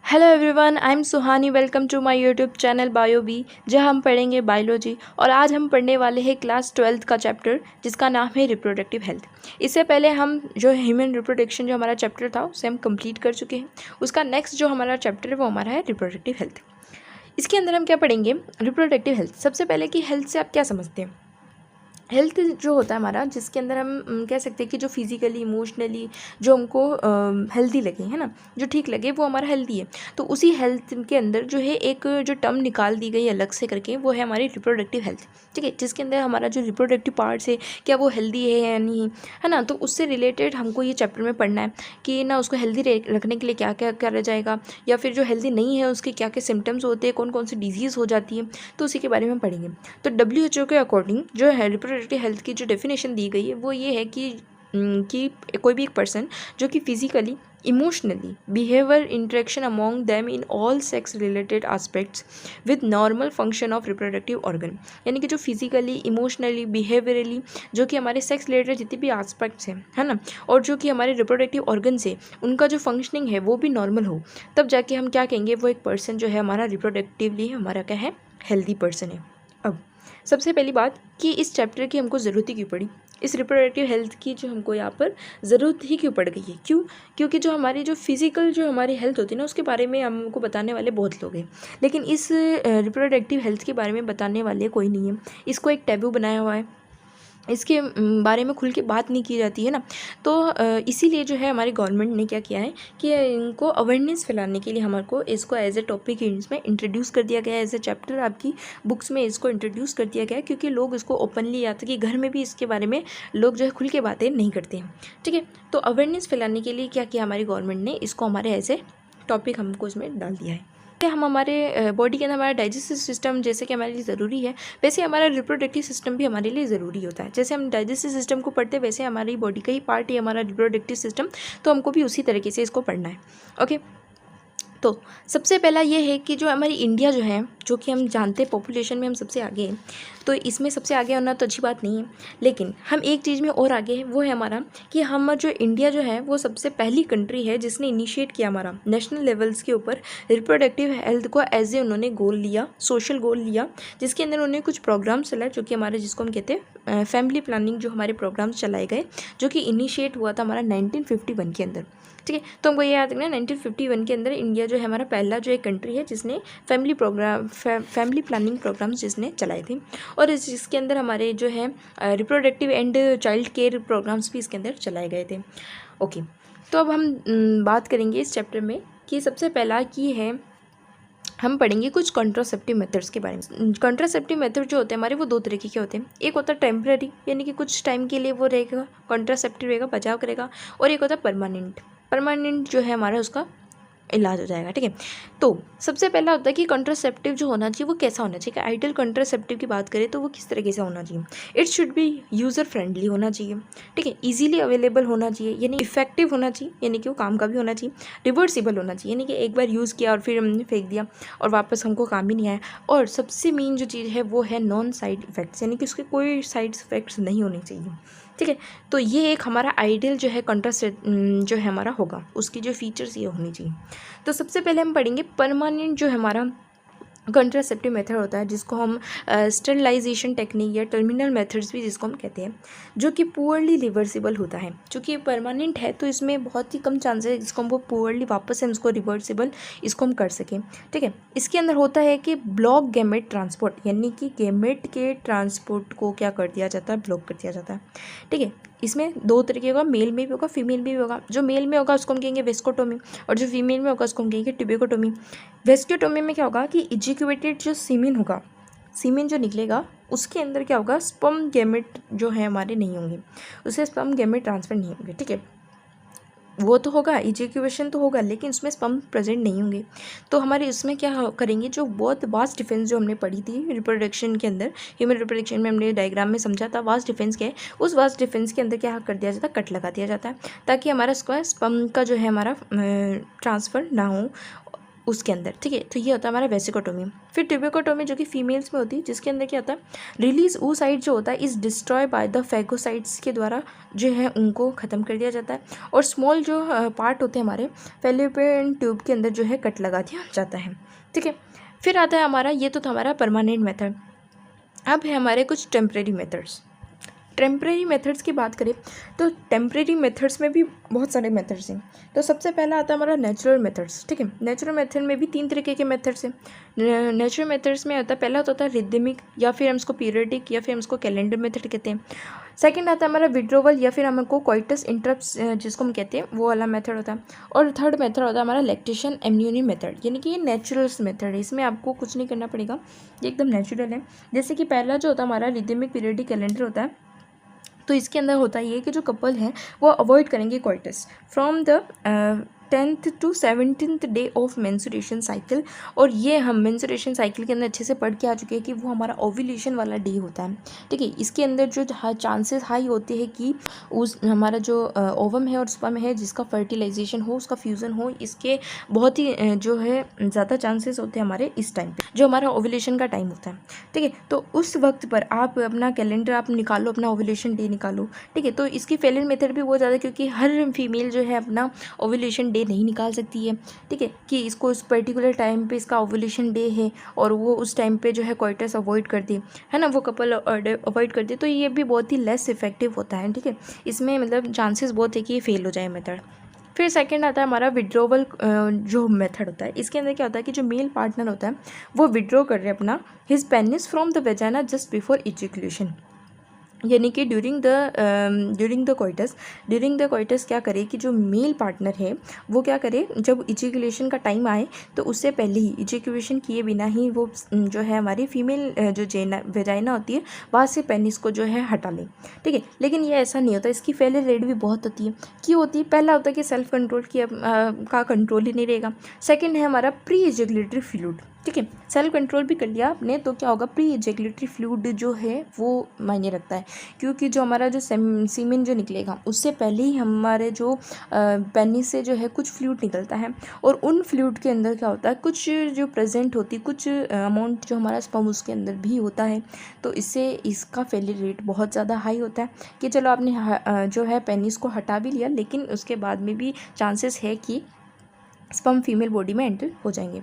Hello everyone, I am Suhani. Welcome to my YouTube channel Biobi, जहां हम पढ़ेंगे biology. और आज हम पढ़ने वाले हैं क्लास 12th का चैप्टर, जिसका नाम है रिप्रोडक्टिव हेल्थ। इससे पहले हम जो ह्यूमन रिप्रोडक्शन जो हमारा चैप्टर था उसे हम कंप्लीट कर चुके हैं। उसका नेक्स्ट जो हमारा चैप्टर है वो हमारा है रिप्रोडक्टिव हेल्थ। इसके अंदर हम क्या पढ़ेंगे? Reproductive health. सबसे पहले कि हेल्थ से आप क्या समझते हैं? हेल्थ जो होता है हमारा, जिसके अंदर हम कह सकते हैं कि जो फिज़िकली इमोशनली जो हमको हेल्दी लगे, है ना, जो ठीक लगे, वो हमारा हेल्दी है। तो उसी हेल्थ के अंदर जो है एक जो टर्म निकाल दी गई अलग से करके, वो है हमारी रिप्रोडक्टिव हेल्थ। ठीक है, जिसके अंदर हमारा जो रिप्रोडक्टिव पार्ट्स है, क्या वो हेल्दी है या नहीं, है ना। तो उससे रिलेटेड हमको ये चैप्टर में पढ़ना है कि ना उसको हेल्दी रखने के लिए क्या क्या करा जाएगा, या फिर जो हेल्दी नहीं है उसके क्या क्या सिम्टम्स होते हैं, कौन कौन सी डिजीज़ हो जाती है, तो उसी के बारे में पढ़ेंगे। तो WHO के अकॉर्डिंग जो है रिप्रोडक्टिव हेल्थ की जो डेफिनेशन दी गई है वो ये है कि कोई भी एक पर्सन जो कि physically emotionally behaviour interaction among them in all sex related aspects with normal function of reproductive organ, यानी कि जो फिजिकली इमोशनली बिहेवियरली जो कि हमारे सेक्स रिलेटेड जितने भी एस्पेक्ट्स हैं, है ना, और जो कि हमारे रिप्रोडक्टिव ऑर्गन से उनका जो फंक्शनिंग है वो भी नॉर्मल हो, तब जाके हम क्या कहेंगे, वो एक पर्सन जो है हमारा रिप्रोडक्टिवली हमारा क्या है, हेल्दी पर्सन है। अब सबसे पहली बात कि इस चैप्टर की हमको ज़रूरत ही क्यों पड़ी, इस रिप्रोडक्टिव हेल्थ की जो हमको यहाँ पर ज़रूरत ही क्यों पड़ गई है? क्यों? क्योंकि जो हमारी जो फिज़िकल जो हमारी हेल्थ होती है ना, उसके बारे में हमको बताने वाले बहुत लोग हैं, लेकिन इस रिप्रोडक्टिव हेल्थ के बारे में बताने वाले कोई नहीं है। इसको एक टैबू बनाया हुआ है, इसके बारे में खुल के बात नहीं की जाती है ना। तो इसीलिए जो है हमारी गवर्नमेंट ने क्या किया है कि इनको अवेयरनेस फैलाने के लिए हमारे को इसको एज ए टॉपिक इसमें इंट्रोड्यूस कर दिया गया है, एज ए चैप्टर आपकी बुक्स में इसको इंट्रोड्यूस कर दिया गया है, क्योंकि लोग इसको ओपनली या तो कि घर में भी इसके बारे में लोग जो है खुल के बातें नहीं करते हैं। ठीक है, तो अवेयरनेस फैलाने के लिए क्या किया हमारी गवर्नमेंट ने, इसको हमारे एज ए टॉपिक हमको इसमें डाल दिया है। हम हमारे बॉडी के अंदर हमारा डाइजेस्टिव सिस्टम जैसे कि हमारे लिए ज़रूरी है, वैसे हमारा रिप्रोडक्टिव सिस्टम भी हमारे लिए ज़रूरी होता है। जैसे हम डाइजेस्टिव सिस्टम को पढ़ते हैं, वैसे हमारी बॉडी का ही पार्ट है हमारा रिप्रोडक्टिव सिस्टम, तो हमको भी उसी तरीके से इसको पढ़ना है। ओके, तो सबसे पहला ये है कि जो हमारी इंडिया जो है, जो कि हम जानते हैं पॉपुलेशन में हम सबसे आगे हैं, तो इसमें सबसे आगे होना तो अच्छी बात नहीं है, लेकिन हम एक चीज़ में और आगे हैं, वो है हमारा कि हम जो इंडिया जो है वो सबसे पहली कंट्री है जिसने इनिशिएट किया हमारा नेशनल लेवल्स के ऊपर रिप्रोडक्टिव हेल्थ को एज ए उन्होंने गोल लिया, सोशल गोल लिया, जिसके अंदर उन्होंने कुछ प्रोग्राम्स चलाए, जो कि हमारे जिसको हम कहते हैं फैमिली प्लानिंग, जो हमारे प्रोग्राम्स चलाए गए, जो कि इनिशिएट हुआ था हमारा 1951 के अंदर। ठीक है, तो हमको ये याद रखना 1951 के अंदर इंडिया जो है हमारा पहला जो एक कंट्री है जिसने फैमिली प्लानिंग प्रोग्राम्स जिसने चलाए थे, और इसके अंदर हमारे जो है reproductive and child care programmes भी इसके अंदर चलाए गए थे। ओके, तो अब हम बात करेंगे इस चैप्टर में कि सबसे पहला की है, हम पढ़ेंगे कुछ कॉन्ट्रासेप्टिव मेथड्स के बारे में। कॉन्ट्रासेप्टिव मेथड जो होते हैं हमारे, वो दो तरीके के होते हैं। एक होता है टेम्पररी, यानी कि कुछ टाइम के लिए वो रहेगा, कॉन्ट्रासेप्टिव रहेगा, बचाव करेगा, और एक होता है परमानेंट। परमानेंट जो है हमारा उसका इलाज हो जाएगा। ठीक है, तो सबसे पहला होता है कि कॉन्ट्रासेप्टिव जो होना चाहिए वो कैसा होना चाहिए। आइडियल कॉन्ट्रासेप्टिव की बात करें तो वो किस तरीके से होना चाहिए? It should be user friendly होना चाहिए। ठीक है, इजीली अवेलेबल होना चाहिए, यानी इफेक्टिव होना चाहिए, यानी कि वो काम का भी होना चाहिए। रिवर्सिबल होना चाहिए, यानी कि एक बार यूज़ किया और फिर हमने फेंक दिया और वापस हमको काम ही नहीं आया। और सबसे मेन जो चीज़ है वो है नॉन साइड इफ़ेक्ट्स, यानी कि उसके कोई साइड इफ़ेक्ट्स नहीं होने चाहिए। ठीक है, तो ये एक हमारा आइडियल जो है कॉन्ट्रासेप्टिव जो है हमारा होगा, उसकी जो फीचर्स ये होनी चाहिए। तो सबसे पहले हम पढ़ेंगे परमानेंट जो हमारा कॉन्ट्रासेप्टिव मेथड होता है, जिसको हम स्टरलाइजेशन टेक्निक या टर्मिनल मेथड्स भी जिसको हम कहते हैं, जो कि पुअरली रिवर्सिबल होता है। चूँकि ये परमानेंट है तो इसमें बहुत ही कम चांसेस है जिसको हम वो पुअरली वापस हम इसको रिवर्सिबल इसको हम कर सकें। ठीक है, इसके अंदर होता है कि ब्लॉक गैमेट ट्रांसपोर्ट, यानी कि गैमेट के ट्रांसपोर्ट को क्या कर दिया जाता है, ब्लॉक कर दिया जाता है। ठीक है, इसमें दो तरीके का, मेल में भी होगा, फीमेल में भी होगा। जो मेल में होगा उसको हम कहेंगे वेस्कोटोमी, और जो फीमेल में होगा उसको हम कहेंगे ट्यूबेकोटोमी। वेस्कोटोमी में क्या होगा कि इजैक्यूलेटेड जो सीमेन होगा, सीमेन जो निकलेगा उसके अंदर क्या होगा, स्पर्म गैमेट जो है हमारे नहीं होंगे, उससे स्पर्म गैमेट ट्रांसफर नहीं होंगे। ठीक है, वो तो होगा, इजैक्यूलेशन तो होगा, लेकिन उसमें स्पर्म प्रेजेंट नहीं होंगे। तो हमारे इसमें क्या करेंगे, जो बहुत वास्ट डिफेंस जो हमने पढ़ी थी रिप्रोडक्शन के अंदर, ह्यूमन रिप्रोडक्शन में हमने डायग्राम में समझा था वास्ट डिफेंस क्या है, उस वास्ट डिफेंस के अंदर क्या कर दिया जाता है, कट लगा दिया जाता है, ताकि हमारा स्पर्म का जो है हमारा ट्रांसफ़र ना हो उसके अंदर, ठीक है। तो ये होता है हमारा वेसिकोटोमी। फिर ट्यूबेकोटोमी जो कि फीमेल्स में होती है, जिसके अंदर क्या होता है, रिलीज oocyte जो होता है is destroy by the phagocytes के द्वारा जो है उनको ख़त्म कर दिया जाता है, और स्मॉल जो पार्ट होते हैं हमारे फैलोपियन ट्यूब के अंदर जो है कट लगा दिया जाता है, ठीक है। फिर आता है हमारा, ये तो था हमारा परमानेंट मेथड। अब है हमारे कुछ टेम्परेरी मेथड्स। टेम्परेरी मेथड्स की बात करें तो टेम्परेरी मेथड्स में भी बहुत सारे मेथड्स हैं। तो सबसे पहला आता है हमारा नेचुरल मेथड्स, ठीक है। नेचुरल मेथड में भी 3 तरीके के मेथड्स हैं। नेचुरल मेथड्स में आता है, पहला होता है रिदमिक, या फिर हम इसको पीरियडिक, या फिर हम इसको कैलेंडर मेथड कहते हैं। सेकंड आता है हमारा विड्रोवल, या फिर हमको कोइटस इंटरप्ट्स जिसको हम कहते हैं वो वाला मेथड होता है। और थर्ड मेथड होता है हमारा लैक्टेशन एम्यूनी मेथड, यानी कि ये नेचुरल मेथड है, इसमें आपको कुछ नहीं करना पड़ेगा, ये एकदम नेचुरल है। जैसे कि पहला जो होता है हमारा रिदमिक पीरियडिक कैलेंडर होता है, तो इसके अंदर होता ये कि जो कपल हैं वो अवॉइड करेंगे coitus from the 10th to 17th day of menstruation cycle. और ये हम मेंस्ट्रुएशन साइकिल के अंदर अच्छे से पढ़ के आ चुके हैं कि वो हमारा ओव्यूलेशन वाला डे होता है, ठीक है। इसके अंदर जो चांसेस हाई होते हैं कि उस हमारा जो ओवम है और स्पर्म है जिसका फर्टिलाइजेशन हो, उसका फ्यूज़न हो, इसके बहुत ही जो है ज़्यादा चांसेस होते हैं हमारे इस टाइम पे, जो हमारा ओव्यूलेशन का टाइम होता है, ठीक है। तो उस वक्त पर आप अपना कैलेंडर आप निकालो, अपना ओव्यूलेशन डे निकालो, ठीक है। तो इसकी फेलियर मेथड भी बहुत ज़्यादा, क्योंकि हर फीमेल जो है अपना ओव्यूलेशन डे नहीं निकाल सकती है, ठीक है, कि इसको इस पर्टिकुलर टाइम पे इसका ओव्यूलेशन डे है और वो उस टाइम पे जो है कोइटस अवॉइड कर दे, है ना, वो कपल अवॉइड कर दे, तो ये भी बहुत ही लेस इफेक्टिव होता है, ठीक है। इसमें मतलब चांसेस बहुत है कि ये फेल हो जाए मेथड। फिर सेकंड आता है हमारा विड्रोवल जो मेथड होता है। इसके अंदर क्या होता है कि जो मेल पार्टनर होता है वो विड्रॉ कर रहे हैं अपना his penis from the vagina just before ejaculation, यानी कि ड्यूरिंग द कोइटस क्या करे कि जो मेल पार्टनर है वो क्या करे, जब इजैक्यूलेशन का टाइम आए तो उससे पहले ही इजैक्यूलेशन किए बिना ही वो जो है हमारी फीमेल जो वेजाइना होती है वहाँ से पेनिस को जो है हटा ले, ठीक है। लेकिन ये ऐसा नहीं होता, इसकी फेलियर रेट भी बहुत होती है। क्यों होती है? पहला होता है कि सेल्फ कंट्रोल का कंट्रोल ही नहीं रहेगा। सेकेंड है हमारा प्री इजैक्यूलेटरी फ्लूइड, ठीक है। सेल्फ कंट्रोल भी कर लिया आपने तो क्या होगा, प्री इजैक्यूलेटरी फ्लूइड जो है वो मायने रखता है, क्योंकि जो हमारा जो सीमेन जो निकलेगा उससे पहले ही हमारे जो पेनिस से जो है कुछ फ्लूइड निकलता है, और उन फ्लूइड के अंदर क्या होता है, कुछ जो प्रेजेंट होती, कुछ अमाउंट जो हमारा स्पर्म उसके अंदर भी होता है। तो इससे इसका फेलियर रेट बहुत ज़्यादा हाई होता है कि चलो आपने जो है पेनिस को हटा भी लिया, लेकिन उसके बाद में भी चांसेस है कि स्पर्म फीमेल बॉडी में एंटर हो जाएंगे।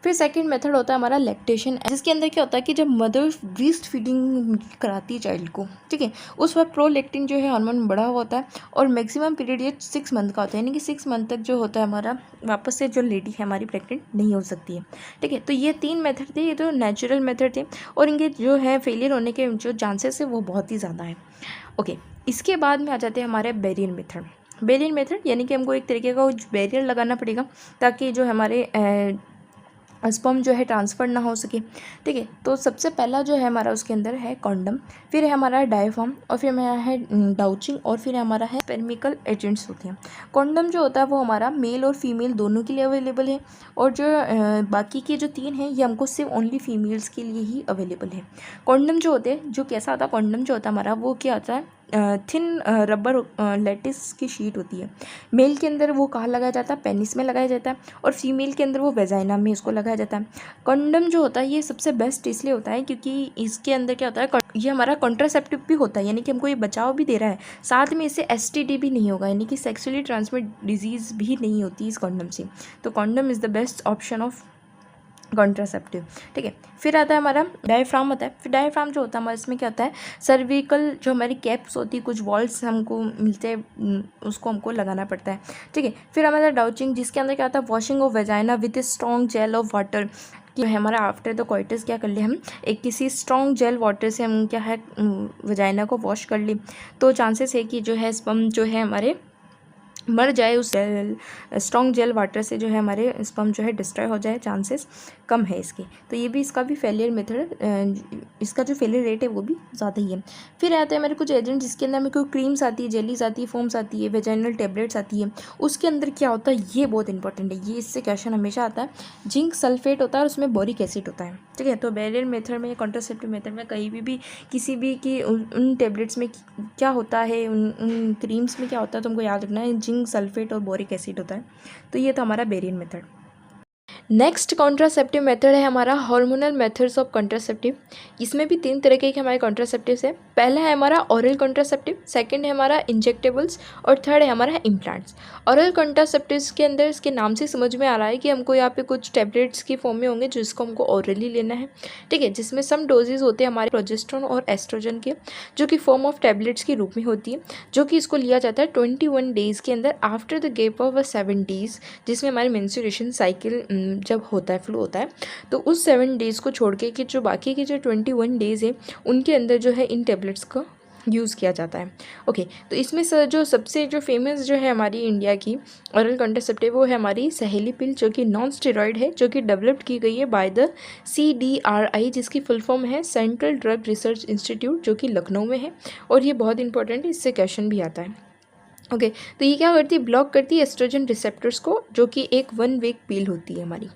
फिर सेकंड मेथड होता है हमारा लैक्टेशन, जिसके अंदर क्या होता है कि जब मदर ब्रेस्ट फीडिंग कराती है चाइल्ड को, ठीक है, उस वक्त प्रोलैक्टिन जो है हार्मोन बढ़ा हुआ होता है, और मैक्सिमम पीरियड ये 6 मंथ का होता है, यानी कि 6 मंथ तक जो होता है हमारा वापस से जो लेडी है हमारी प्रेग्नेंट नहीं हो सकती है, ठीक है। तो ये 3 मेथड थे, ये तो नेचुरल मेथड थे, और इनके जो है फेलियर होने के जो चांसेस है वो बहुत ही ज़्यादा है। ओके, इसके बाद में आ जाते हैं हमारे बैरियर मेथड। बैरियर मेथड यानी कि हमको एक तरीके का बैरियर लगाना पड़ेगा ताकि जो हमारे स्पर्म जो है ट्रांसफ़र ना हो सके, ठीक है। तो सबसे पहला जो है हमारा उसके अंदर है कॉन्डम, फिर है हमारा डायफ्राम, और फिर हमारा है डाउचिंग, और फिर हमारा है स्पर्मिकल एजेंट्स होते हैं। कॉन्डम जो होता है वो हमारा मेल और फीमेल दोनों के लिए अवेलेबल है, और जो बाकी के जो 3 हैं ये हमको सिर्फ ओनली फीमेल्स के लिए ही अवेलेबल है। कॉन्डम जो होते हैं, जो कैसा आता है कॉन्डम जो होता है हमारा, वो क्या आता है, थिन रबर लेटिस की शीट होती है। मेल के अंदर वो कहाँ लगाया जाता है, पेनिस में लगाया जाता है, और फीमेल के अंदर वो वेजाइना में इसको लगाया जाता है। कंडम जो होता है ये सबसे बेस्ट इसलिए होता है क्योंकि इसके अंदर क्या होता है, ये हमारा कॉन्ट्रासेप्टिव भी होता है, यानी कि हमको ये बचाव भी दे रहा है, साथ में इससे STD भी नहीं होगा, यानी कि सेक्सुअली ट्रांसमिट डिजीज़ भी नहीं होती इस कॉन्डम से। तो condom is the best option of contraceptive, ठीक है। फिर आता है हमारा डायफ्राम होता है। फिर डायफ्राम जो होता है हमारा, इसमें क्या होता है, सर्विकल जो हमारी कैप्स होती है, कुछ वॉल्स हमको मिलते हैं, उसको हमको लगाना पड़ता है, ठीक है। फिर हमारा डाउचिंग, जिसके अंदर क्या होता है, washing of vagina with a strong jet of water, कि हमारा आफ्टर द कोइटस क्या कर ले, हम एक किसी स्ट्रॉन्ग जेल वाटर से हम क्या है वेजाइना को वॉश कर ले, तो चांसेस है कि जो है स्पर्म जो है हमारे मर जाए, उस स्ट्रॉन्ग जेल वाटर से जो है हमारे स्पर्म जो है डिस्ट्रॉय हो जाए, चांसेस कम है इसके। तो ये भी इसका भी फेलियर मेथड, इसका जो फेलियर रेट है वो भी ज़्यादा ही है। फिर आते हैं हमारे कुछ एजेंट, जिसके अंदर हमें कोई क्रीम्स आती है, जेलीज आती है, फोम्स आती है, वेजाइनल टेबलेट्स आती है। उसके अंदर क्या होता है, ये बहुत इंपॉर्टेंट है, ये इससे क्वेश्चन हमेशा आता है। जिंक सल्फेट होता है और उसमें बोरिक एसिड होता है, ठीक है। तो बैरियर मेथड में, कॉन्ट्रासेप्टिव मेथड में कहीं भी किसी भी की उन टेबलेट्स में क्या होता है, उन क्रीम्स में क्या होता है, तुमको याद रखना है, जिंक सल्फेट और बोरिक एसिड होता है। तो ये था हमारा barrier method. Next contraceptive method है हमारा हार्मोनल मेथड्स ऑफ कॉन्ट्रासेप्टिव। इसमें भी 3 तरह के हमारे कॉन्ट्रासेप्टिव्स है। पहला है हमारा ऑरल कॉन्ट्रासेप्टिव, सेकंड है हमारा इंजेक्टेबल्स और थर्ड है हमारा इम्प्लांट्स। ऑरल कॉन्ट्रासेप्टिव्स के अंदर इसके नाम से समझ में आ रहा है कि हमको यहाँ पे कुछ टैबलेट्स की फॉर्म में होंगे जिसको हमको ऑरली लेना है, ठीक है, जिसमें सम डोजेज होते हैं हमारे प्रोजेस्टेरोन और एस्ट्रोजन के, जो कि फॉर्म ऑफ टैबलेट्स के रूप में होती है, जो कि इसको लिया जाता है 21 डेज़ के अंदर after the gap of 7 days, जिसमें हमारी मेंस्ट्रुएशन साइकिल जब होता है, फ्लो होता है, तो उस 7 डेज़ को छोड़ के कि जो बाकी के जो 21 डेज़ है उनके अंदर जो है इन टेबलेट्स का यूज़ किया जाता है। ओके, तो इसमें जो सबसे जो फेमस जो है हमारी इंडिया की ऑरल कॉन्ट्रासेप्टिव वो है हमारी सहेली पिल, जो कि नॉन स्टेरॉयड है, जो कि डेवलप्ड की गई है बाय द CDRI, जिसकी फुल फॉर्म है सेंट्रल ड्रग रिसर्च इंस्टीट्यूट, जो कि लखनऊ में है। और ये बहुत इंपॉर्टेंट है, इससे क्वेश्चन भी आता है। ओके, तो ये क्या करती है, ब्लॉक करती है एस्ट्रोजन रिसेप्टर्स को, जो कि एक 1 वीक पील होती है हमारी।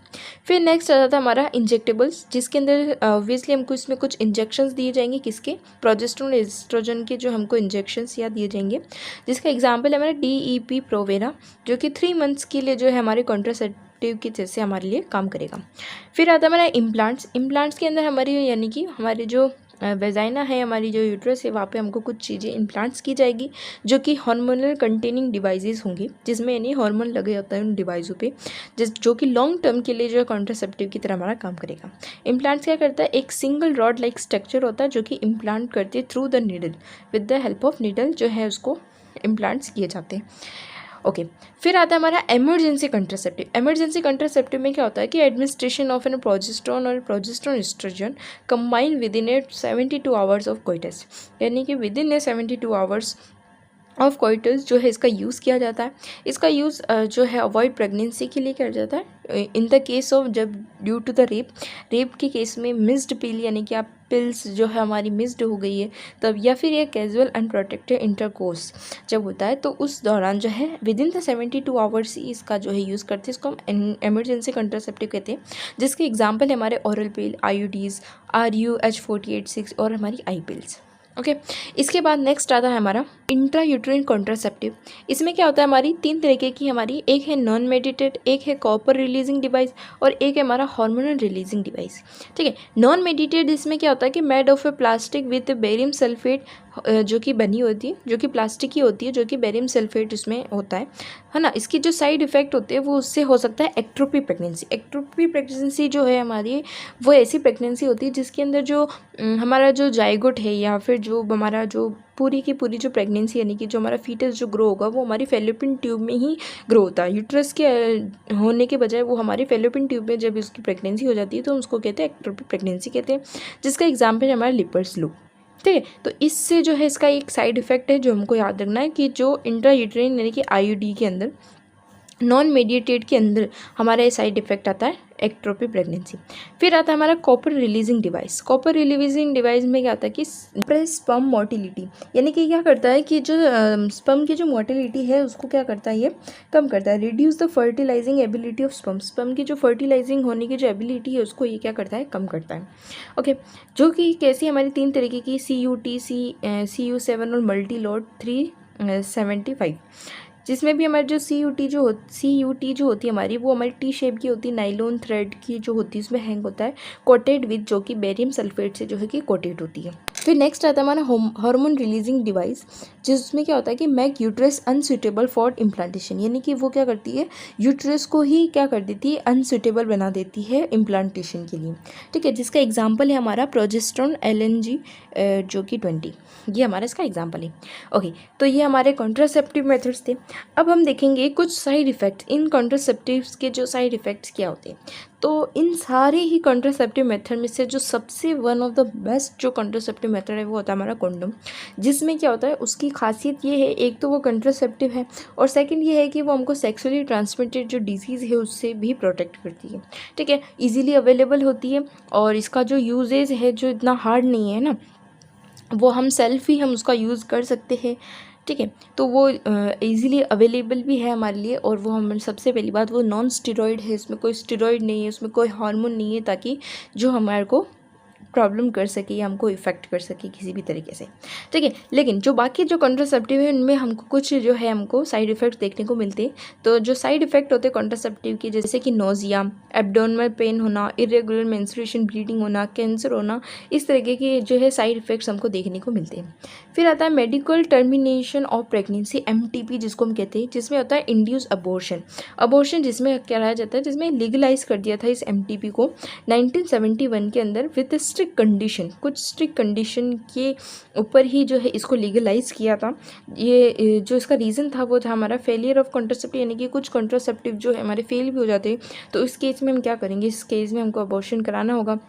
फिर नेक्स्ट आ जाता है हमारा इंजेक्टेबल्स, जिसके अंदर ऑब्वियसली हमको इसमें कुछ इंजेक्शंस दिए जाएंगे, किसके, प्रोजेस्टेरोन एस्ट्रोजन के, जो हमको इंजेक्शंस या दिए जाएंगे, जिसका एग्जांपल है हमारा DEP प्रोवेरा, जो कि 3 मंथ्स के लिए जो है हमारे कॉन्ट्रासेप्टिव की जैसे हमारे लिए काम करेगा। फिर आता है हमारा इम्प्लांट्स। इम्प्लांट्स के अंदर हमारी यानी कि हमारे जो वेजाइना है, हमारी जो यूट्रस है, वहाँ पे हमको कुछ चीज़ें इम्प्लांट्स की जाएगी, जो कि हार्मोनल कंटेनिंग डिवाइसेस होंगी, जिसमें यानी हार्मोन लगे होता है उन डिवाइसों पे, जो कि लॉन्ग टर्म के लिए जो है कॉन्ट्रासेप्टिव की तरह हमारा काम करेगा। इम्प्लांट्स क्या करता है, एक सिंगल रॉड लाइक स्ट्रक्चर होता है, जो कि इम्प्लांट करते हैं through the needle, with the help of needle जो है उसको इम्प्लांट्स किए जाते हैं। ओके, फिर आता है हमारा इमरजेंसी कंट्रासेप्टिव। इमरजेंसी कंट्रासेप्टिव में क्या होता है कि एडमिनिस्ट्रेशन ऑफ एन प्रोजेस्टेरोन और progesterone oestrogen combine within a 72 hours of coitus, यानी कि within a 72 hours of coitus जो है इसका यूज़ किया जाता है। इसका यूज़ जो है अवॉइड प्रेगनेंसी के लिए किया जाता है। इन द केस ऑफ जब ड्यू टू द रेप के केस में मिस्ड पिल, यानी कि आप पिल्स जो है हमारी मिस्ड हो गई है तब, या फिर ये कैजुअल अनप्रोटेक्टेड इंटरकोर्स जब होता है, तो उस दौरान जो है विद इन द 72 आवर्स ही इसका जो है यूज़ करते हैं। इसको हम इमरजेंसी कंट्रासेप्टिव कहते हैं, जिसके एग्जाम्पल है हमारे ओरल पिल, IUDs, RUH-48/6 और हमारी आई पिल्स। ओके, इसके बाद नेक्स्ट आता है हमारा इंट्रायूट्राइन कॉन्ट्रासेप्टिव। इसमें क्या होता है, हमारी 3 तरीके की हमारी, एक है नॉन मेडिटेड, एक है कॉपर रिलीजिंग डिवाइस और एक है हमारा हार्मोनल रिलीजिंग डिवाइस, ठीक है। नॉन मेडिटेड इसमें क्या होता है कि made of A plastic with barium sulphate, जो कि बनी होती है, जो कि प्लास्टिक की होती है, जो कि बेरियम सल्फेट इसमें होता है ना। इसकी जो साइड इफेक्ट होते हैं वो उससे हो सकता है एक्ट्रोपी प्रेगनेंसी। एक्ट्रोपी प्रेगनेंसी जो है हमारी, वो ऐसी प्रेगनेंसी होती है जिसके अंदर जो हमारा जो जाइगोट है, या फिर जो हमारा जो पूरी की पूरी जो प्रेगनेंसी, यानी कि जो हमारा फीटस जो ग्रो होगा वो हमारी फेलोपियन ट्यूब में ही ग्रो होता है। यूट्रस के होने के बजाय वो हमारी फेलोपियन ट्यूब में जब उसकी प्रेगनेंसी हो जाती है तो उसको कहते हैं एक्ट्रोपी प्रेगनेंसी कहते हैं, जिसका एग्जाम्पल है हमारा लिपर्स लूप, ठीक है। तो इससे जो है इसका एक साइड इफेक्ट है जो हमको याद रखना है कि जो इंट्रायूट्राइन यानी कि IUD के अंदर, नॉन मेडिटेड के अंदर हमारा ये साइड इफेक्ट आता है एक्ट्रोपी प्रेगनेंसी। फिर आता है हमारा copper releasing device. Copper releasing device में क्या आता है कि स्पर्म मोटिलिटी, यानी कि क्या करता है कि जो स्पर्म की जो मोटिलिटी है उसको क्या करता है, ये कम करता है। Reduce the fertilising ability of sperm, sperm की जो फर्टिलाइजिंग होने की जो एबिलिटी है उसको ये क्या करता है, कम करता है। ओके, जो कि कैसी हमारी 3 तरीके की CUT, CU7 और मल्टीलोड 375, जिसमें भी हमारी जो CUT जो होती है हमारी, वो हमारी T शेप की होती है, नाइलॉन थ्रेड की जो होती है, उसमें हैंग होता है, कोटेड विद, जो कि बेरियम सल्फेट से जो है कि कोटेड होती है। फिर नेक्स्ट आता है हमारा हार्मोन रिलीजिंग डिवाइस, जिसमें क्या होता है कि make uterus unsuitable for implantation, यानी कि वो क्या करती है, यूट्रस को ही क्या कर देती है, अनसुटेबल बना देती है इम्प्लांटेशन के लिए, ठीक है। जिसका एग्जाम्पल है हमारा प्रोजेस्टेरोन LNG जो कि 20, ये हमारा इसका एग्जाम्पल है। ओके, तो ये हमारे कॉन्ट्रासेप्टिव मेथड्स थे। अब हम देखेंगे कुछ साइड इफ़ेक्ट्स, इन कॉन्ट्रासेप्टिव्स के जो साइड इफ़ेक्ट्स क्या होते हैं। तो इन सारे ही कॉन्ट्रासेप्टिव मेथड में से जो सबसे वन ऑफ द बेस्ट जो कॉन्ट्रासेप्टिव मेथड है वो होता है हमारा कॉन्डोम, जिसमें क्या होता है, उसकी खासियत ये है, एक तो वो कॉन्ट्रासेप्टिव है और सेकंड ये है कि वो हमको सेक्सुअली ट्रांसमिटेड जो डिजीज़ है उससे भी प्रोटेक्ट करती है, ठीक है। इजीली अवेलेबल होती है और इसका जो यूजेज है जो इतना हार्ड नहीं है ना, वो हम सेल्फ ही हम उसका यूज़ कर सकते हैं, ठीक है। तो वो इजीली अवेलेबल भी है हमारे लिए, और वो हम सबसे पहली बात वो नॉन स्टेरॉइड है, इसमें कोई स्टेरॉइड नहीं है, उसमें कोई हार्मोन नहीं है, ताकि जो हमारे को प्रॉब्लम कर सके या हमको इफ़ेक्ट कर सके किसी भी तरीके से, ठीक है। लेकिन जो बाकी जो कॉन्ट्रासेप्टिव है उनमें हमको कुछ जो है हमको साइड इफ़ेक्ट देखने को मिलते हैं। तो जो साइड इफ़ेक्ट होते हैं कॉन्ट्रासेप्टिव की, जैसे कि नोज़िया, एब्डोमिनल पेन होना, इरेगुलर मेंस्ट्रुएशन, ब्लीडिंग होना, कैंसर होना, इस तरीके के जो है साइड इफ़ेक्ट्स हमको देखने को मिलते हैं। फिर आता है medical termination of pregnancy, MTP जिसको हम कहते हैं, जिसमें होता है इंड्यूस अबॉर्शन जिसमें कराया जाता है, जिसमें लीगलाइज कर दिया था इस MTP को 1971 के अंदर विद स्ट्रिक्ट कंडीशन, कुछ स्ट्रिक्ट कंडीशन के ऊपर ही जो है इसको लीगलाइज किया था। ये जो इसका रीज़न था वो था हमारा फेलियर ऑफ कॉन्ट्रासेप्टिव, यानी कि कुछ कॉन्ट्रासेप्टिव जो है हमारे फेल भी हो जाते हैं, तो इस केस में हम क्या करेंगे, इस केस में हमको अबॉर्शन कराना होगा,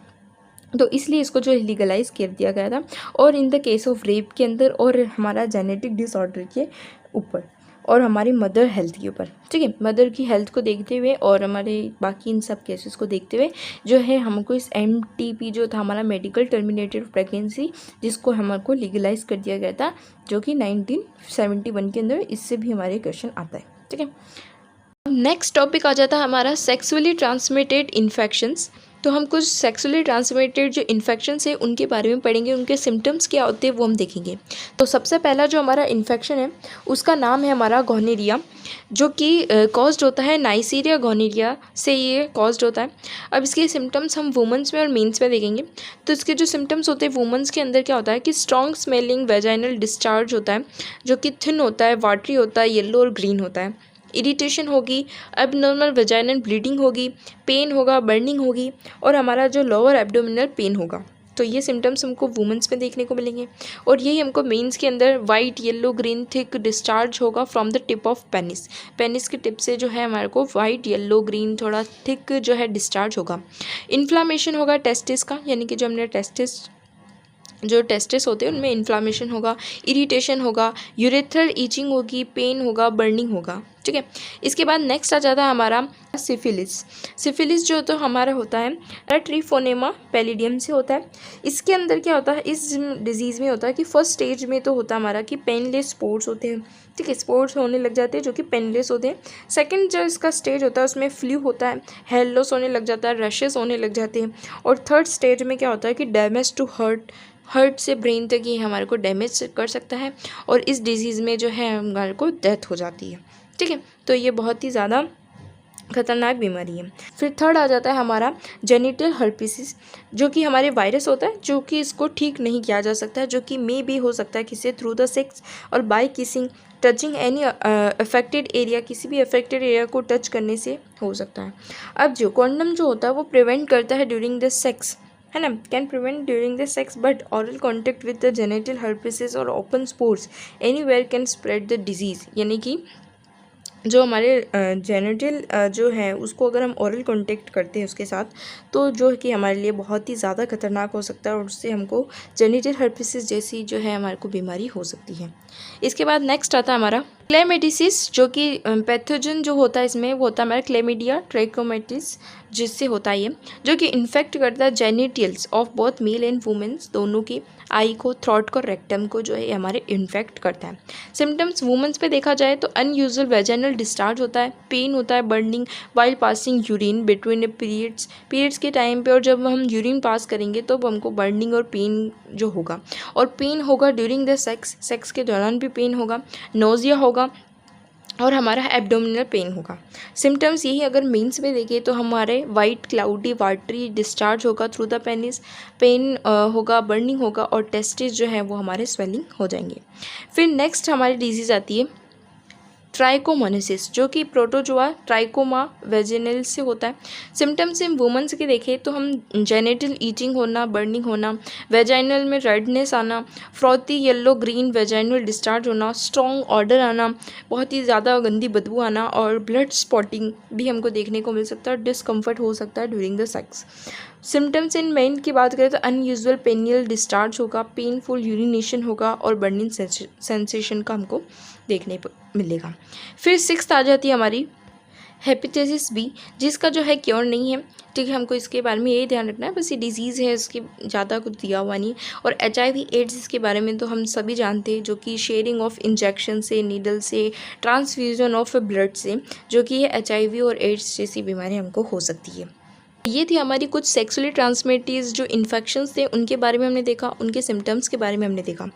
तो इसलिए इसको जो लीगलाइज कर दिया गया था। और in the case of rape के अंदर, और हमारा जेनेटिक डिसऑर्डर के ऊपर, और हमारी मदर हेल्थ के ऊपर, ठीक है, मदर की हेल्थ को देखते हुए और हमारे बाकी इन सब केसेस को देखते हुए जो है हमको इस MTP जो था हमारा मेडिकल टर्मिनेटेड प्रेगनेंसी, जिसको हमको लीगलाइज कर दिया गया था, जो कि 1971 के अंदर, इससे भी हमारे क्वेश्चन आता है, ठीक है। नेक्स्ट टॉपिक आ जाता है हमारा सेक्सुअली ट्रांसमिटेड इन्फेक्शंस। तो हम कुछ सेक्सुअली ट्रांसमिटेड जो इन्फेक्शंस है उनके बारे में पढ़ेंगे, उनके सिम्टम्स क्या होते हैं वो हम देखेंगे। तो सबसे पहला जो हमारा इन्फेक्शन है उसका नाम है हमारा गोनेरिया, जो कि कॉज्ड होता है नाइसीरिया गोनेरिया से, ये कॉज्ड होता है। अब इसके सिम्टम्स हम वुमेंस में और मेंस में देखेंगे। तो इसके जो सिम्टम्स होते हैं वुमेंस के अंदर क्या होता है कि स्ट्रॉन्ग स्मेलिंग वेजाइनल डिस्चार्ज होता है, जो कि थिन होता है, वाटरी होता है, येलो और ग्रीन होता है। इरिटेशन होगी, एबनॉर्मल वेजाइनल ब्लीडिंग होगी, पेन होगा, बर्निंग होगी, और हमारा जो लोअर एब्डोमिनल पेन होगा। तो ये सिम्टम्स हमको वुमेंस में देखने को मिलेंगे। और यही हमको मेंस के अंदर white, yellow, green thick discharge होगा from the tip of penis, penis के टिप से जो है हमारे को वाइट, येलो, ग्रीन थोड़ा थिक जो है डिस्चार्ज होगा। इन्फ्लामेशन होगा टेस्टिस का, यानी कि जो हमने टेस्टिस होते हैं उनमें इन्फ्लामेशन होगा, इरिटेशन होगा, यूरेथ्रल ईचिंग होगी, पेन होगा, बर्निंग होगा, ठीक है। इसके बाद नेक्स्ट आ जाता है हमारा सिफिलिस जो तो हमारा होता है ट्रिफोनेमा पैलिडियम से होता है। इसके अंदर क्या होता है, इस डिजीज़ में होता है कि फर्स्ट स्टेज में तो होता है हमारा कि पेनलेस स्पॉट्स होते हैं, ठीक है, स्पॉट्स होने लग जाते हैं जो कि पेनलेस होते हैं। सेकंड जो इसका स्टेज होता है उसमें फ्लू होता है, हेयर लॉस होने लग जाता है, रशेस होने लग जाते हैं। और थर्ड स्टेज में क्या होता है कि डैमेज टू हर्ट से ब्रेन तक ये हमारे को डैमेज कर सकता है, और इस डिजीज़ में जो है हमारे को डेथ हो जाती है, ठीक है। तो ये बहुत ही ज़्यादा खतरनाक बीमारी है। फिर थर्ड आ जाता है हमारा जेनिटल हर्पिसिस, जो कि हमारे वायरस होता है, जो कि इसको ठीक नहीं किया जा सकता है, जो कि मे भी हो सकता है किसी थ्रू द सेक्स और by kissing, touching any affected area, किसी भी अफेक्टेड एरिया को टच करने से हो सकता है। अब जो कॉन्डम जो होता है वो प्रिवेंट करता है ड्यूरिंग द सेक्स, है ना, can prevent during the sex, but oral contact with the genital herpes or open sores anywhere can spread the disease, यानी कि जो हमारे जेनिटल जो है उसको अगर हम ओरल कांटेक्ट करते हैं उसके साथ, तो जो कि हमारे लिए बहुत ही ज़्यादा खतरनाक हो सकता है, और उससे हमको जेनिटल हर्पिसिस जैसी जो है हमारे को बीमारी हो सकती है। इसके बाद नेक्स्ट आता है हमारा क्लेमेटिसिस, जो कि पैथोजन जो होता है इसमें वो होता है हमारा क्लेमिडिया ट्रैकोमैटिस, जिससे होता है ये, जो कि इन्फेक्ट करता है genitals of both male and womens, दोनों की आई को, थ्रोट को, रेक्टम को जो है हमारे इन्फेक्ट करता है। सिम्टम्स वुमेन्स पे देखा जाए तो अनयूजुअल वेजाइनल डिस्चार्ज होता है, पेन होता है, burning while passing urine between periods के टाइम पे, और जब हम यूरिन पास करेंगे तो हमको बर्निंग और पेन जो होगा, और पेन होगा ड्यूरिंग द सेक्स के दौरान भी पेन होगा, नोजिया होगा, और हमारा एब्डोमिनल पेन होगा। सिम्टम्स यही अगर मेंस में देखें तो हमारे वाइट, क्लाउडी, वाटरी डिस्चार्ज होगा थ्रू द पेनिस, पेन होगा, बर्निंग होगा, और टेस्टिस जो है वो हमारे स्वेलिंग हो जाएंगे। फिर नेक्स्ट हमारी डिजीज़ आती है ट्राइकोमोनेसिस, जो कि प्रोटोजोआ ट्राइकोमा वेजिनल से होता है। सिम्टम्स इन वुमेन्स के देखें तो हम जेनिटल ईचिंग होना, बर्निंग होना, वेजाइनल में रेडनेस आना, frothy yellow green vaginal discharge होना, स्ट्रॉन्ग ऑर्डर आना, बहुत ही ज़्यादा गंदी बदबू आना, और ब्लड स्पॉटिंग भी हमको देखने को मिल सकता है, डिस्कम्फर्ट हो सकता है during the sex. Symptoms in main की बात करें तो अनयूजुअल पेनियल डिस्चार्ज होगा, पेनफुल यूरिनेशन होगा, और बर्निंग सेंसेशन का हमको देखने को मिलेगा। फिर सिक्स्थ आ जाती है हमारी हेपेटाइटिस बी, जिसका जो है क्योर नहीं है, ठीक है, हमको इसके बारे में यही ध्यान रखना है, बस ये डिजीज़ है, इसके ज़्यादा कुछ दिया हुआ नहीं। और HIV एड्स इसके बारे में तो हम सभी जानते हैं, जो कि शेयरिंग ऑफ इंजेक्शन से, नीडल से, ट्रांसफ्यूजन ऑफ ब्लड से, जो कि ये HIV और एड्स जैसी बीमारी हमको हो सकती है। ये थी हमारी कुछ सेक्सुअली ट्रांसमिटेड जो इन्फेक्शंस थे उनके बारे में हमने देखा, उनके सिम्टम्स के बारे में हमने देखा।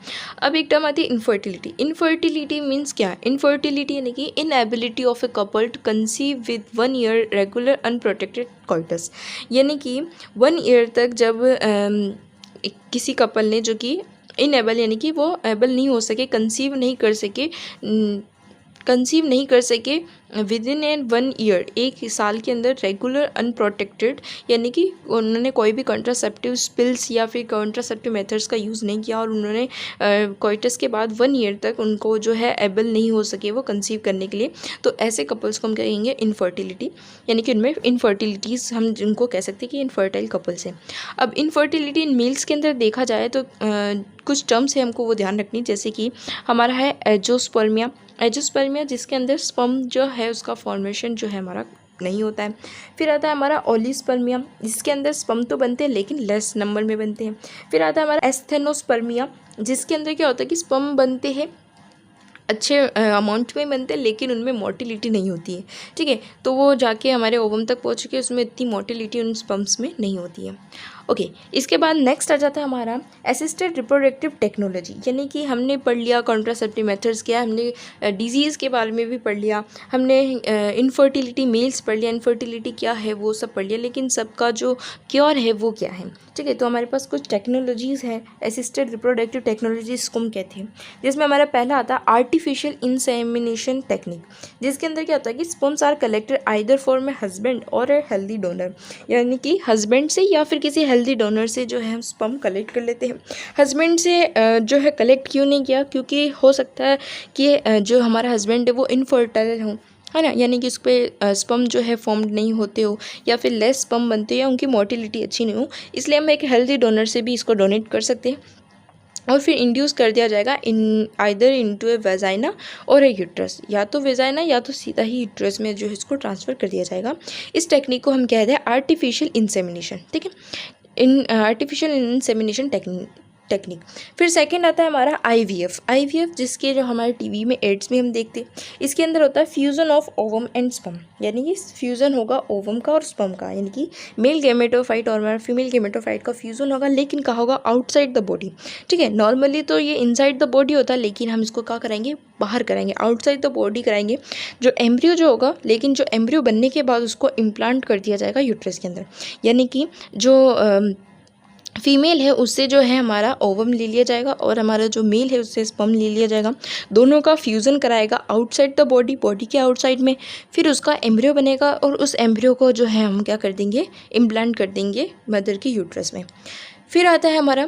अब एक टर्म आती है इनफर्टिलिटी। इनफर्टिलिटी मीन्स क्या? इनफर्टिलिटी यानी कि inability of a couple to conceive with 1 year regular unprotected coitus. यानी कि 1 ईयर तक जब किसी कपल ने जो कि इनएबल यानी कि वो एबल नहीं हो सके, कंसीव नहीं कर सके विद इन 1 ईयर, 1 साल के अंदर रेगुलर अनप्रोटेक्टेड यानी कि उन्होंने कोई भी कॉन्ट्रासेप्टिव पिल्स या फिर कॉन्ट्रासेप्टिव मेथड्स का यूज़ नहीं किया और उन्होंने कोइटस के बाद 1 ईयर तक उनको जो है एबल नहीं हो सके वो कंसीव करने के लिए, तो ऐसे कपल्स को हम कहेंगे इनफर्टिलिटी, यानी कि उनमें इनफर्टिलिटीज़ हम जिनको कह सकते हैं कि इनफर्टाइल कपल्स हैं। अब इनफर्टिलिटी इन मेल्स के अंदर देखा जाए तो कुछ टर्म्स है हमको वो ध्यान रखनी, जैसे कि हमारा है एंजियोस्पर्मिया। एंजियोस्पर्मिया जिसके अंदर स्पर्म जो है उसका फॉर्मेशन जो है हमारा नहीं होता है। फिर आता है हमारा ओलिस्पर्मिया जिसके अंदर स्पर्म तो बनते हैं लेकिन लेस नंबर में बनते हैं। फिर आता है हमारा एस्थेनोस्पर्मिया जिसके अंदर क्या होता है कि स्पर्म बनते हैं, अच्छे अमाउंट में बनते हैं लेकिन उनमें मोटिलिटी नहीं होती है। ठीक है, तो वो जाके हमारे ओवम तक पहुँच के उसमें इतनी मोटिलिटी उन स्पर्म्स में नहीं होती है। ओके, इसके बाद नेक्स्ट आ जाता है हमारा असिस्टेड रिप्रोडक्टिव टेक्नोलॉजी, यानी कि हमने पढ़ लिया कॉन्ट्रासेप्टिव मेथड्स क्या, हमने डिजीज़ के बारे में भी पढ़ लिया, हमने इनफर्टिलिटी मेल्स पढ़ लिया, इनफर्टिलिटी क्या है वो सब पढ़ लिया, लेकिन सबका जो क्योर है वो क्या है। ठीक है, तो हमारे पास कुछ टेक्नोलॉजीज़ हैं, असिस्टेड रिप्रोडक्टिव टेक्नोलॉजीज़ को हम कहते हैं, जिसमें हमारा पहला आता है आर्टिफिशियल इंसेमिनेशन टेक्निक, जिसके अंदर क्या होता है कि sperms are collected either from a husband और ए हेल्दी डोनर, यानी कि हस्बैंड से या फिर किसी हेल्दी डोनर से जो है हम स्पर्म कलेक्ट कर लेते हैं। हस्बैंड से जो है कलेक्ट क्यों नहीं किया? क्योंकि हो सकता है कि जो हमारा हस्बैंड है वो इनफर्टाइल हो, है ना, यानी कि उस पर स्पर्म जो है फॉर्म्ड नहीं होते हो या फिर लेस स्पर्म बनते हो या उनकी मोटिलिटी अच्छी नहीं हो, इसलिए हम एक हेल्दी डोनर से भी इसको डोनेट कर सकते हैं और फिर इंड्यूस कर दिया जाएगा in either into A vagina और ए यूट्रस, या तो वेजाइना या तो सीधा ही यूट्रस में जो है इसको ट्रांसफ़र कर दिया जाएगा। इस टेक्निक को हम कहते हैं आर्टिफिशियल इंसेमिनेशन। ठीक है, इन आर्टिफिशियल इंसेमिनेशन टेक्निक। फिर सेकंड आता है हमारा आईवीएफ जिसके जो हमारे टीवी में एड्स में हम देखते हैं। इसके अंदर होता है fusion of ovum and sperm, यानी कि फ्यूज़न होगा ओवम का और स्पर्म का, यानी कि मेल गेमेटोफाइट और हमारा फीमेल गेमेटोफाइट का फ्यूज़न होगा, लेकिन कहाँ होगा? Outside the body. ठीक है, नॉर्मली तो ये इनसाइड द बॉडी होता है, लेकिन हम इसको क्या कराएंगे? बाहर कराएंगे, आउटसाइड द बॉडी कराएंगे। जो एम्ब्रियो जो होगा, लेकिन जो एम्ब्रियो बनने के बाद उसको इम्प्लांट कर दिया जाएगा यूट्रस के अंदर, यानी कि जो फीमेल है उससे जो है हमारा ओवम ले लिया जाएगा और हमारा जो मेल है उससे स्पर्म ले लिया जाएगा, दोनों का फ्यूज़न कराएगा आउटसाइड द बॉडी के आउटसाइड में। फिर उसका एम्ब्रियो बनेगा और उस एम्ब्रियो को जो है हम क्या कर देंगे? इम्प्लांट कर देंगे मदर की यूट्रस में। फिर आता है हमारा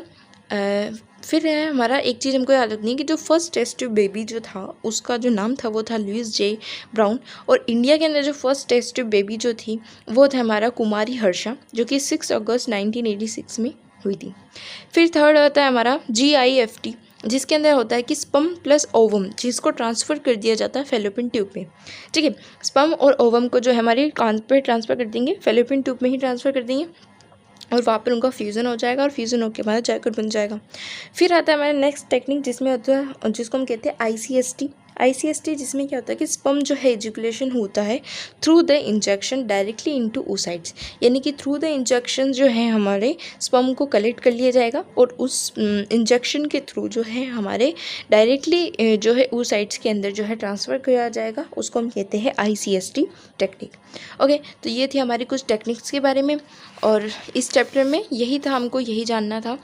फिर है हमारा एक चीज़ हमको याद रखनी है कि जो फर्स्ट टेस्ट ट्यूब बेबी जो था उसका जो नाम था वो था लुइस जे ब्राउन, और इंडिया के अंदर जो फर्स्ट टेस्ट ट्यूब बेबी जो थी वो था हमारा कुमारी हर्षा, जो कि 6 अगस्त 1986 में हुई थी। फिर थर्ड आता है हमारा GIFT, जिसके अंदर होता है कि स्पर्म प्लस ओवम जिसको ट्रांसफ़र कर दिया जाता है फेलोपियन ट्यूब में। ठीक है, स्पर्म और ओवम को जो है हमारी कान पे ट्रांसफ़र कर देंगे, फेलोपियन ट्यूब में ही ट्रांसफ़र कर देंगे और वहाँ पर उनका फ्यूज़न हो जाएगा और फ्यूज़न होकर हमारा जायकोट बन जाएगा। फिर आता है हमारा नेक्स्ट टेक्निक जिसमें होता है जिसको हम कहते हैं ICST, जिसमें क्या होता है कि स्पर्म जो है इजैकुलेशन होता है through the injection directly into oocytes, यानी कि थ्रू द इंजेक्शन जो है हमारे स्पर्म को कलेक्ट कर लिया जाएगा और उस इंजेक्शन के थ्रू जो है हमारे डायरेक्टली जो है oocytes के अंदर जो है ट्रांसफ़र किया जाएगा, उसको हम कहते हैं ICST टेक्निक। ओके, तो ये थी हमारी कुछ टेक्निक्स के बारे में और इस चैप्टर में यही था, हमको यही जानना था।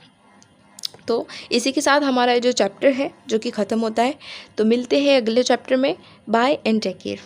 तो इसी के साथ हमारा जो चैप्टर है जो कि ख़त्म होता है, तो मिलते हैं अगले चैप्टर में। Bye and take care.